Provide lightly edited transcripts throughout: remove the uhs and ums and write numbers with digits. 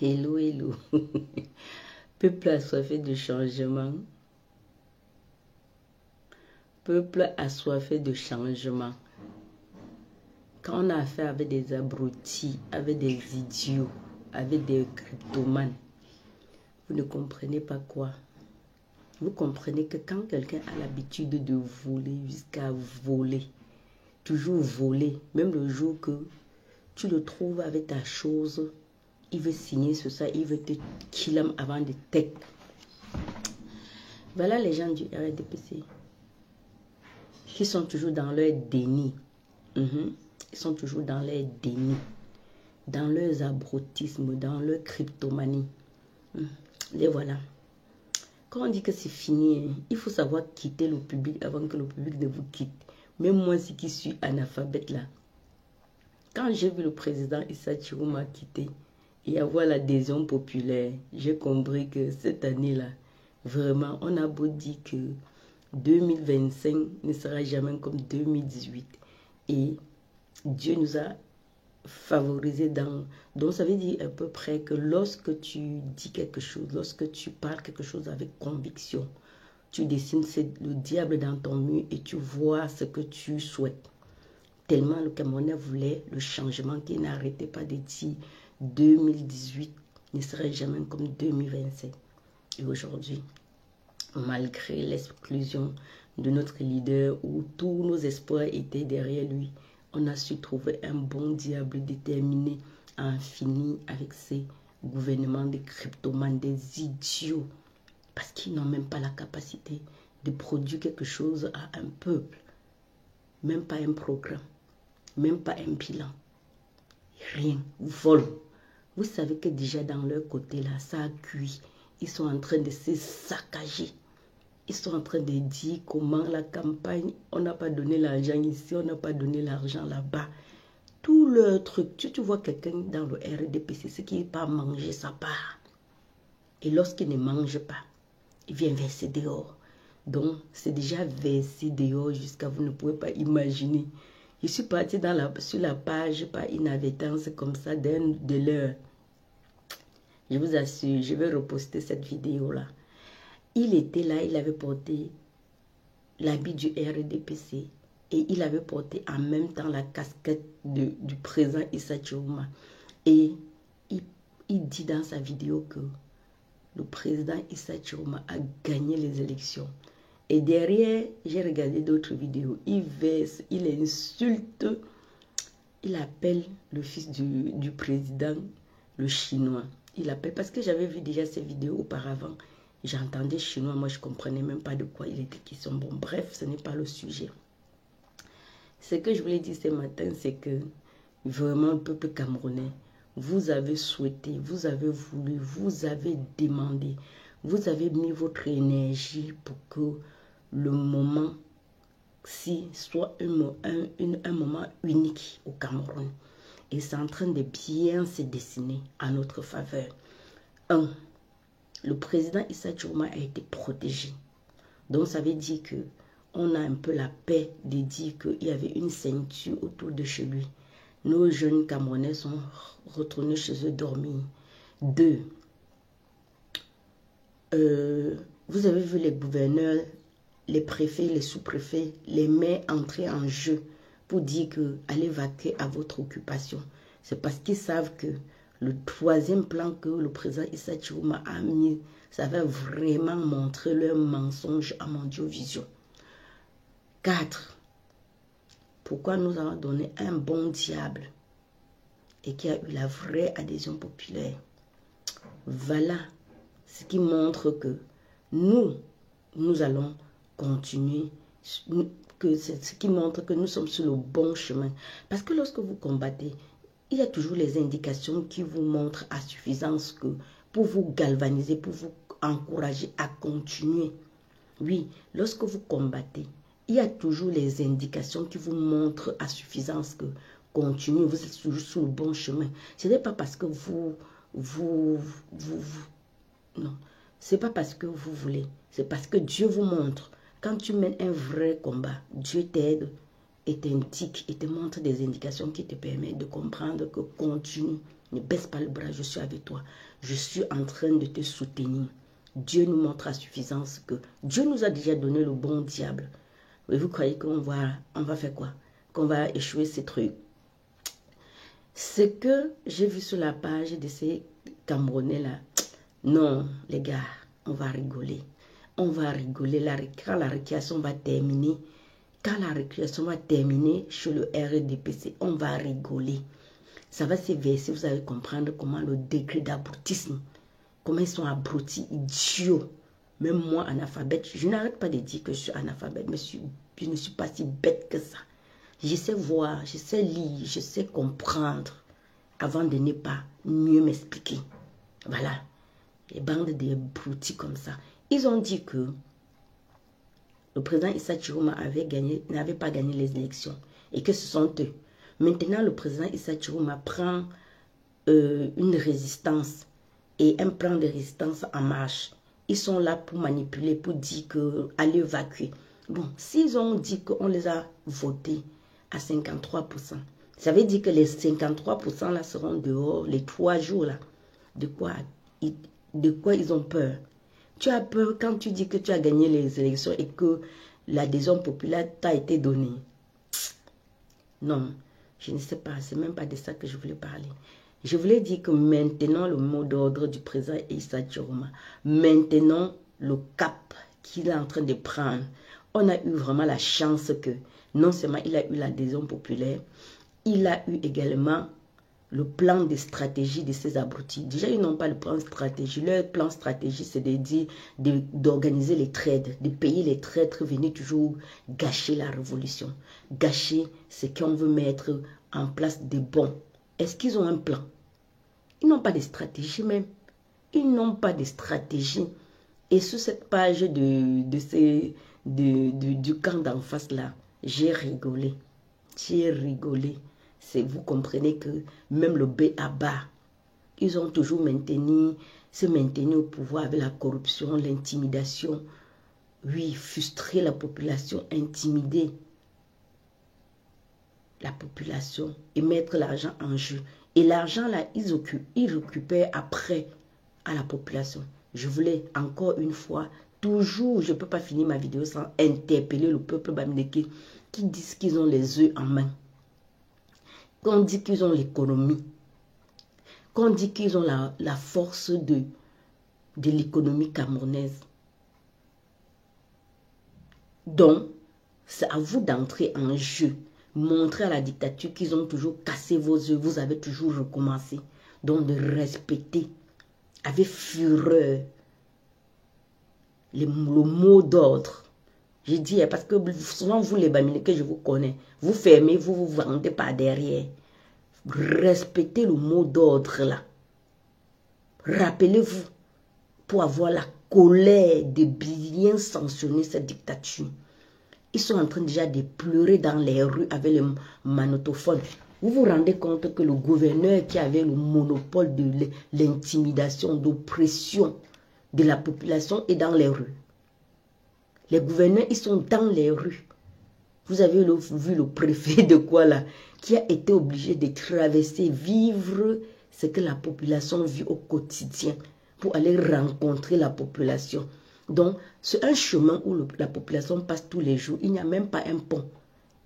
Hello, hello. Peuple assoiffé de changement. Peuple assoiffé de changement. Quand on a affaire avec des abrutis, avec des idiots, avec des cryptomanes, vous ne comprenez pas quoi. Vous comprenez que quand quelqu'un a l'habitude de voler jusqu'à voler, toujours voler, même le jour que tu le trouves avec ta chose, il veut signer sur ça, il veut te killer avant de tech. Voilà les gens du RDPC qui sont toujours dans leur déni. Ils sont toujours dans leur déni, dans leurs abrutismes, dans leur cryptomanie. Les voilà. Quand on dit que c'est fini, il faut savoir quitter le public avant que le public ne vous quitte. Même moi, ce qui suis analphabète là. Quand j'ai vu le président Issa Chirouma quitter et avoir l'adhésion populaire, j'ai compris que cette année-là, vraiment, on a beau dire que 2025 ne sera jamais comme 2018. Et Dieu nous a favorisés dans... Donc ça veut dire à peu près que lorsque tu dis quelque chose, lorsque tu parles quelque chose avec conviction, tu dessines le diable dans ton mur et tu vois ce que tu souhaites. Tellement le Camerounais voulait le changement qu'il n'arrêtait pas de dire 2018 ne serait jamais comme 2025. Et aujourd'hui, malgré l'exclusion de notre leader où tous nos espoirs étaient derrière lui, on a su trouver un bon diable déterminé à en finir avec ces gouvernements de cryptomanes, des idiots, parce qu'ils n'ont même pas la capacité de produire quelque chose à un peuple, même pas un programme. Même pas un bilan. Rien. Vol. Vous savez que déjà dans leur côté là, ça a cuit. Ils sont en train de se saccager. Ils sont en train de dire comment la campagne, on n'a pas donné l'argent ici, on n'a pas donné l'argent là-bas. Tout leur truc. Tu vois quelqu'un dans le RDPC, c'est qu'il n'est pas manger sa part. Et lorsqu'il ne mange pas, il vient verser dehors. Donc, c'est déjà versé dehors jusqu'à vous ne pouvez pas imaginer. Je suis partie sur la page par inadvertance comme ça de l'heure. Je vous assure, je vais reposter cette vidéo-là. Il était là, il avait porté l'habit du RDPC et il avait porté en même temps la casquette du président Issa Chirouma. Et il dit dans sa vidéo que le président Issa Chirouma a gagné les élections. Et derrière, j'ai regardé d'autres vidéos. Il verse, il insulte, il appelle le fils du président, le chinois. Il appelle, parce que j'avais vu déjà ces vidéos auparavant. J'entendais chinois, moi je ne comprenais même pas de quoi il était question. Bon, bref, ce n'est pas le sujet. Ce que je voulais dire ce matin, c'est que vraiment, le peuple camerounais, vous avez souhaité, vous avez voulu, vous avez demandé, vous avez mis votre énergie pour que le moment-ci soit un moment unique au Cameroun. Et c'est en train de bien se dessiner à notre faveur. 1. Le président Issa Chirouma a été protégé. Donc ça veut dire que on a un peu la paix de dire qu'il y avait une ceinture autour de chez lui. Nos jeunes Camerounais sont retournés chez eux dormir. 2. Vous avez vu les gouverneurs, les préfets, les sous-préfets, les maires entrer en jeu pour dire que allez vaquer à votre occupation. C'est parce qu'ils savent que le troisième plan que le président Issa Chirouma a mis, ça va vraiment montrer leur mensonge à Mondiovision. 4. Pourquoi nous avons donné un bon diable et qui a eu la vraie adhésion populaire. Voilà ce qui montre que nous allons continuer, c'est ce qui montre que nous sommes sur le bon chemin. Parce que lorsque vous combattez, il y a toujours les indications qui vous montrent à suffisance que pour vous galvaniser, pour vous encourager à continuer. Oui, lorsque vous combattez, il y a toujours les indications qui vous montrent à suffisance que continuez, vous êtes toujours sur le bon chemin. Ce n'est pas parce que non, c'est pas parce que vous voulez, c'est parce que Dieu vous montre. Quand tu mènes un vrai combat, Dieu t'aide et t'indique et te montre des indications qui te permettent de comprendre que continue, Ne baisse pas le bras, je suis avec toi. Je suis en train de te soutenir. Dieu nous montre à suffisance que Dieu nous a déjà donné le bon diable. Et vous croyez qu'on va faire quoi? Qu'on va échouer ces trucs? Ce que j'ai vu sur la page de ces Camerounais-là, non, les gars, on va rigoler. On va rigoler. Quand la récréation va terminer, chez le RDPC, on va rigoler. Ça va se verser, vous allez comprendre comment le degré d'abrutisme, comment ils sont abrutis, idiots. Même moi, analphabète, je n'arrête pas de dire que je suis analphabète, mais je ne suis pas si bête que ça. Je sais voir, je sais lire, je sais comprendre avant de ne pas mieux m'expliquer. Voilà. Les bandes d'abrutis comme ça. Ils ont dit que le président Issa Chiroma n'avait pas gagné les élections et que ce sont eux. Maintenant, le président Issa Chiroma prend une résistance et un plan de résistance en marche. Ils sont là pour manipuler, pour dire que allez évacuer. Bon, s'ils ont dit qu'on les a votés à 53%, ça veut dire que les 53% là seront dehors les 3 jours là. De quoi ils ont peur? Tu as peur quand tu dis que tu as gagné les élections et que l'adhésion populaire t'a été donnée. Non, je ne sais pas, c'est même pas de ça que je voulais parler. Je voulais dire que maintenant, le mot d'ordre du président Issa Chiroma, maintenant, le cap qu'il est en train de prendre, on a eu vraiment la chance que, non seulement il a eu l'adhésion populaire, il a eu également le plan de stratégie de ces abrutis. Déjà, ils n'ont pas le plan de stratégie. Leur plan de stratégie, c'est de dire d'organiser les traites, de payer les traîtres, venir toujours gâcher la révolution. Gâcher ce qu'on veut mettre en place de bon. Est-ce qu'ils ont un plan? Ils n'ont pas de stratégie même. Ils n'ont pas de stratégie. Et sur cette page du camp d'en face là, j'ai rigolé. J'ai rigolé. Vous comprenez que même le B.A.B.A, ils ont toujours se maintenu au pouvoir avec la corruption, l'intimidation. Oui, frustrer la population, intimider la population et mettre l'argent en jeu. Et l'argent là, ils récupèrent après à la population. Je voulais encore une fois, toujours, je ne peux pas finir ma vidéo sans interpeller le peuple bamileke qui disent qu'ils ont les œufs en main. Qu'on dit qu'ils ont l'économie, qu'on dit qu'ils ont la force de l'économie camerounaise. Donc, c'est à vous d'entrer en jeu, montrer à la dictature qu'ils ont toujours cassé vos œufs, vous avez toujours recommencé. Donc, de respecter avec fureur le mot d'ordre. Je dis, parce que souvent vous les Bamileke que je vous connais, vous fermez, vous vendez par derrière. Respectez le mot d'ordre là. Rappelez-vous, pour avoir la colère de bien sanctionner cette dictature. Ils sont en train déjà de pleurer dans les rues avec le magnétophone. Vous vous rendez compte que le gouverneur qui avait le monopole de l'intimidation, d'oppression de la population est dans les rues. Les gouverneurs, ils sont dans les rues. Vous avez vu le préfet de quoi là, qui a été obligé de traverser, vivre ce que la population vit au quotidien pour aller rencontrer la population. Donc, c'est un chemin où la population passe tous les jours. Il n'y a même pas un pont.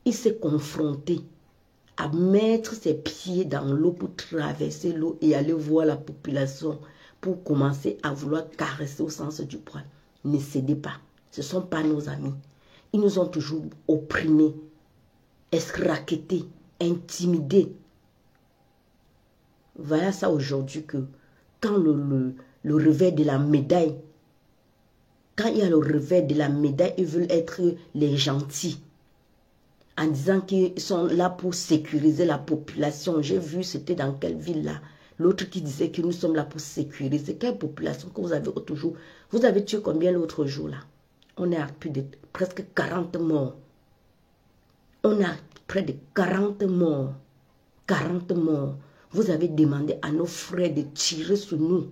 Il s'est confronté à mettre ses pieds dans l'eau pour traverser l'eau et aller voir la population pour commencer à vouloir caresser au sens du poil. Ne cédez pas. Ce ne sont pas nos amis. Ils nous ont toujours opprimés, escraquetés, intimidés. Voilà ça aujourd'hui que quand le revers de la médaille, quand il y a le revers de la médaille, ils veulent être les gentils. En disant qu'ils sont là pour sécuriser la population. J'ai vu, c'était dans quelle ville là. L'autre qui disait que nous sommes là pour sécuriser. Quelle population que vous avez toujours. Vous avez tué combien l'autre jour là? On est à plus de presque 40 morts. On a près de 40 morts. 40 morts. Vous avez demandé à nos frères de tirer sur nous.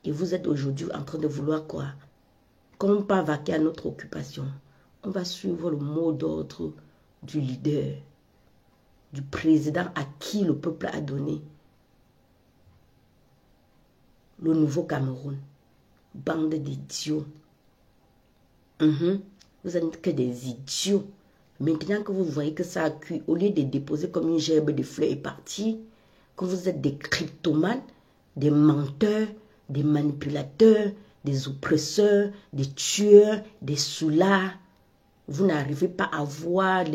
Et vous êtes aujourd'hui en train de vouloir quoi? Qu'on pas vaquer à notre occupation. On va suivre le mot d'ordre du leader, du président à qui le peuple a donné le nouveau Cameroun. Bande d'idiots. Vous n'êtes que des idiots. Maintenant que vous voyez que ça a cuit, au lieu de déposer comme une gerbe de fleurs et partir, que vous êtes des kleptomanes, des menteurs, des manipulateurs, des oppresseurs, des tueurs, des soulards, vous n'arrivez pas à voir,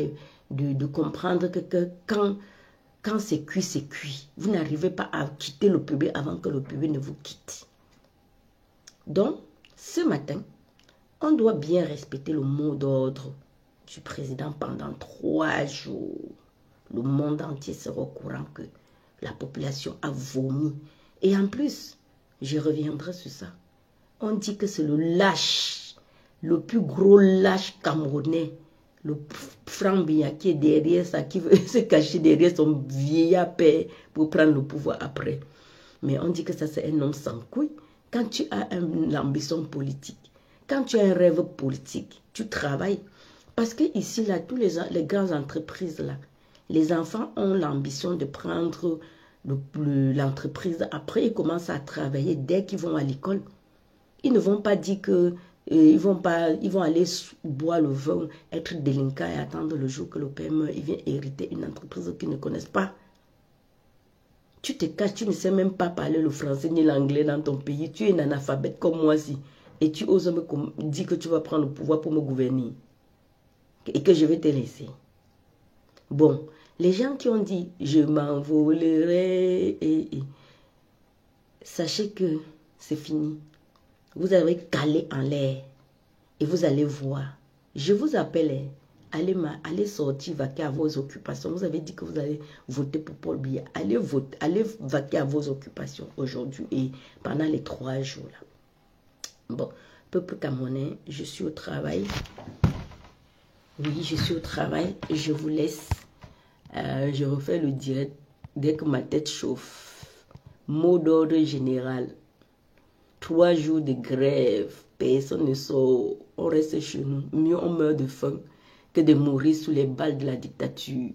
de comprendre que quand c'est cuit, c'est cuit. Vous n'arrivez pas à quitter le public avant que le public ne vous quitte. Donc, ce matin, on doit bien respecter le mot d'ordre du président pendant 3 jours. Le monde entier sera au courant que la population a vomi. Et en plus, je reviendrai sur ça. On dit que c'est le lâche, le plus gros lâche camerounais, le Franck Biya qui est derrière ça, qui veut se cacher derrière son vieillard père pour prendre le pouvoir après. Mais on dit que ça c'est un homme sans couilles. Quand tu as l'ambition politique, quand tu as un rêve politique, tu travailles. Parce que ici, là, tous les grandes entreprises, là, les enfants ont l'ambition de prendre l'entreprise. Après, ils commencent à travailler dès qu'ils vont à l'école. Ils ne vont pas dire que ils vont aller boire le vin, être délinquants et attendre le jour que le père meurt. Ils viennent hériter une entreprise qu'ils ne connaissent pas. Tu te caches, tu ne sais même pas parler le français ni l'anglais dans ton pays. Tu es un analphabète comme moi si. Et tu oses me dire que tu vas prendre le pouvoir pour me gouverner. Et que je vais te laisser. Bon, les gens qui ont dit, je m'envolerai, sachez que c'est fini. Vous avez calé en l'air. Et vous allez voir. Je vous appelle, allez sortir, vaquer à vos occupations. Vous avez dit que vous allez voter pour Paul Biya. Allez voter, allez vaquer à vos occupations aujourd'hui et pendant les 3 jours là. Bon, peuple camerounais, je suis au travail. Oui, je suis au travail. Je vous laisse. Je refais le direct dès que ma tête chauffe. Mot d'ordre général. 3 jours de grève. Personne ne sort. On reste chez nous. Mieux on meurt de faim que de mourir sous les balles de la dictature.